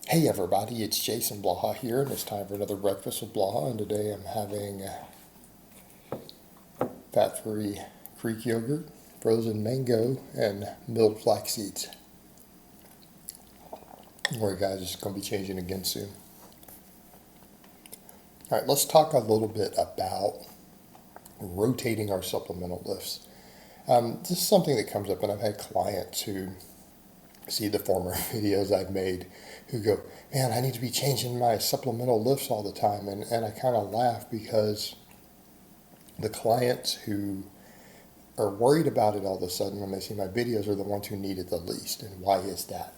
Hey everybody, it's Jason Blaha here, and it's time for another breakfast with Blaha. And today I'm having fat-free Greek yogurt, frozen mango, and milled flax seeds. Don't worry guys, it's going to be changing again soon. All right, let's talk a little bit about rotating our supplemental lifts. This is something that comes up, and I've had clients who see the former videos I've made who go, man, I need to be changing my supplemental lifts all the time. And I kind of laugh because the clients who are worried about it all of a sudden when they see my videos are the ones who need it the least. And why is that?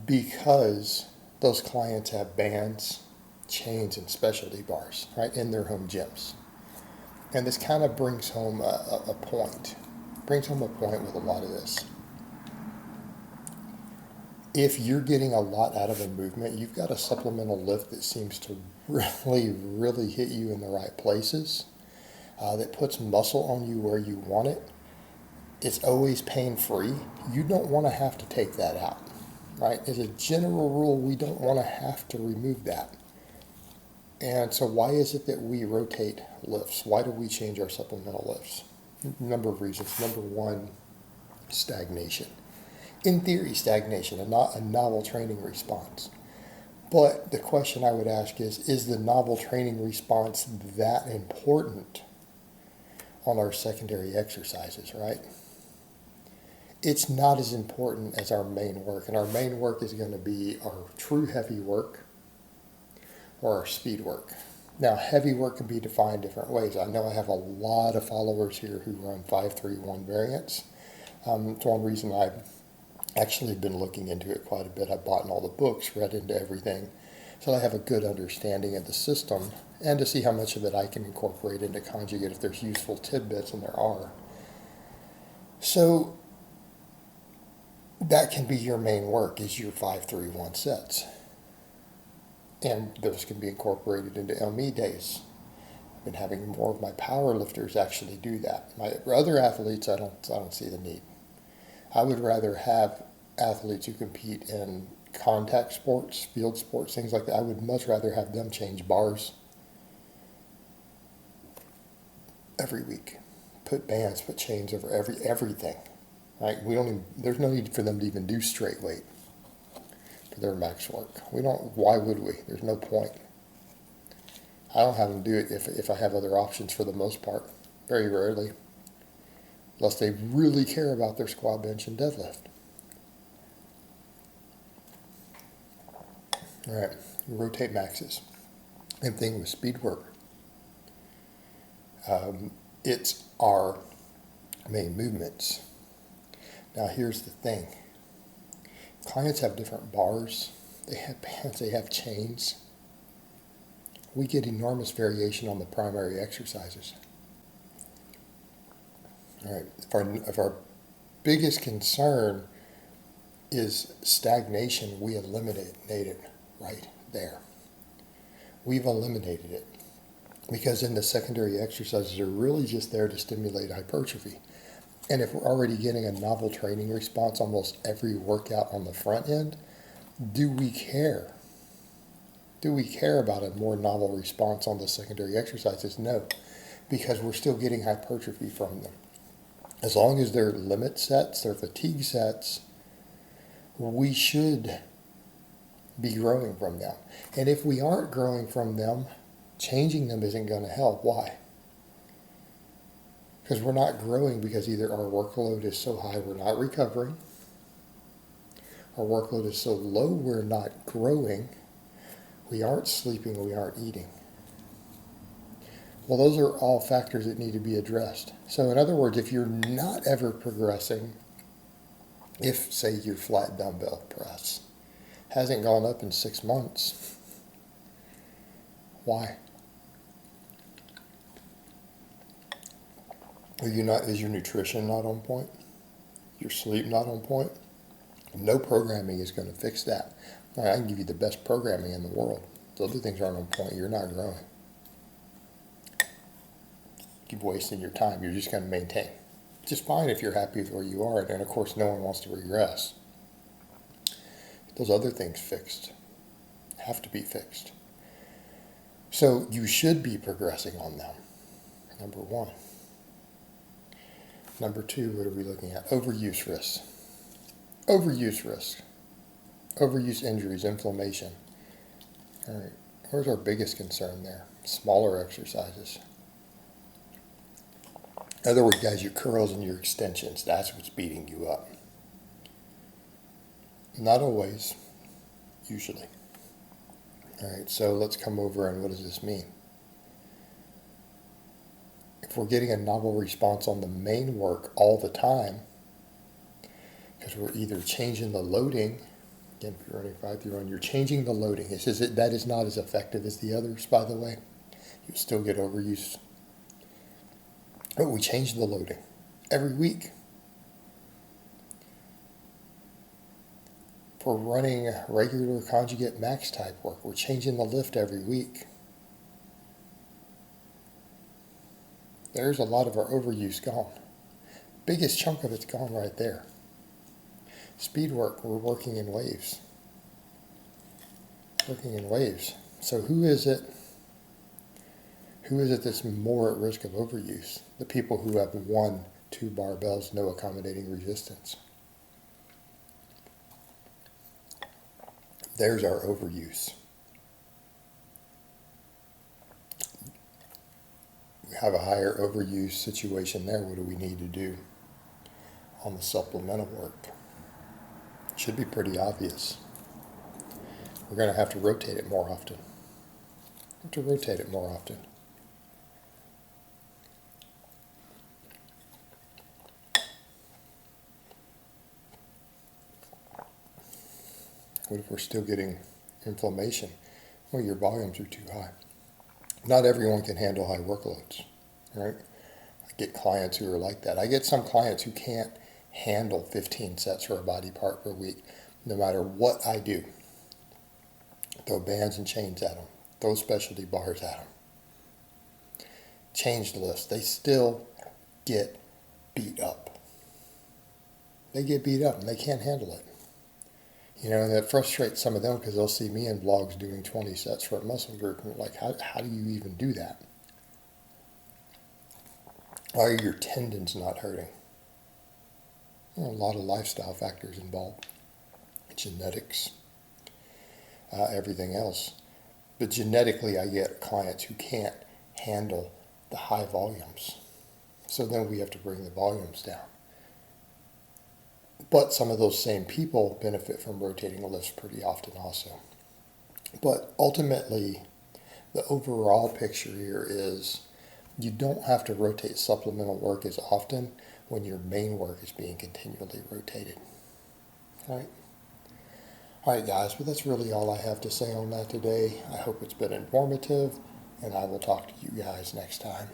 Because those clients have bands, chains, and specialty bars, right, in their home gyms. And this kind of brings home a point. Brings home a point with a lot of this. If you're getting a lot out of a movement, you've got a supplemental lift that seems to really hit you in the right places, that puts muscle on you where you want it. It's always pain-free. You don't want to have to take that out, right? As a general rule, we don't want to have to remove that. And so why is it that we rotate lifts? Why do we change our supplemental lifts? A number of reasons. Number one, stagnation. In theory, stagnation, a novel training response. But the question I would ask is the novel training response that important on our secondary exercises, right? It's not as important as our main work, and our main work is going to be our true heavy work or our speed work. Now, heavy work can be defined different ways. I know I have a lot of followers here who run 5-3-1 variants. It's one reason I've actually been looking into it quite a bit. I've bought all the books, read into everything, so I have a good understanding of the system and to see how much of it I can incorporate into conjugate if there's useful tidbits, and there are. So that can be your main work, is your 5-3-1 sets. And those can be incorporated into LME days. I've been having more of my power lifters actually do that. My other athletes, I don't see the need. I would rather have athletes who compete in contact sports, field sports, things like that. I would much rather have them change bars every week, put bands, put chains over everything. Right? There's no need for them to even do straight weight for their max work. Why would we? There's no point. I don't have them do it if I have other options for the most part. Very rarely. Unless they really care about their squat, bench, and deadlift. All right, rotate maxes. Same thing with speed work. It's our main movements. Now here's the thing. Clients have different bars. They have bands, they have chains. We get enormous variation on the primary exercises. All right, if our biggest concern is stagnation, we eliminate it right there. We've eliminated it because in the secondary exercises are really just there to stimulate hypertrophy. And if we're already getting a novel training response almost every workout on the front end, do we care? Do we care about a more novel response on the secondary exercises? No, because we're still getting hypertrophy from them. As long as they're limit sets, they're fatigue sets, we should be growing from them. And if we aren't growing from them, changing them isn't going to help. Why? Because we're not growing because either our workload is so high we're not recovering, our workload is so low we're not growing, we aren't sleeping, we aren't eating. Well, those are all factors that need to be addressed. So in other words, if you're not ever progressing, if, say, your flat dumbbell press hasn't gone up in 6 months, why? Is your nutrition not on point? Your sleep not on point? No programming is going to fix that. All right, I can give you the best programming in the world. The other things aren't on point. You're not growing. Keep wasting your time. You're just going to maintain. Just fine if you're happy with where you are. And of course, no one wants to regress. those other things fixed, have to be fixed. So you should be progressing on them, number one. Number two, what are we looking at? Overuse risks. Overuse risks. Overuse injuries, inflammation. All right, where's our biggest concern there? Smaller exercises. In other words, guys, your curls and your extensions, that's what's beating you up. Not always, usually. All right, so let's come over and what does this mean? If we're getting a novel response on the main work all the time, because we're either changing the loading, again, if you're running 5-through-1, you're changing the loading. It says that is not as effective as the others, by the way. You still get overuse. But we change the loading every week. If we're running regular conjugate max type work, we're changing the lift every week. There's a lot of our overuse gone. Biggest chunk of it's gone right there. Speed work, we're working in waves. Working in waves. So who is it that's more at risk of overuse? The people who have 1, 2 barbells, no accommodating resistance. There's our overuse. We have a higher overuse situation there. What do we need to do on the supplemental work? It should be pretty obvious. We're going to have to rotate it more often. What if we're still getting inflammation? Well, your volumes are too high. Not everyone can handle high workloads, right? I get clients who are like that. I get some clients who can't handle 15 sets for a body part per week, no matter what I do. Throw bands and chains at them. Throw specialty bars at them. Change the lifts. They still get beat up. They get beat up and they can't handle it. You know, and that frustrates some of them because they'll see me in vlogs doing 20 sets for a muscle group. And they're like, how do you even do that? Why are your tendons not hurting? You know, a lot of lifestyle factors involved. Genetics, everything else. But genetically, I get clients who can't handle the high volumes. So then we have to bring the volumes down. But some of those same people benefit from rotating lifts pretty often also. But ultimately, the overall picture here is you don't have to rotate supplemental work as often when your main work is being continually rotated. All right? All right, guys, but that's really all I have to say on that today. I hope it's been informative, and I will talk to you guys next time.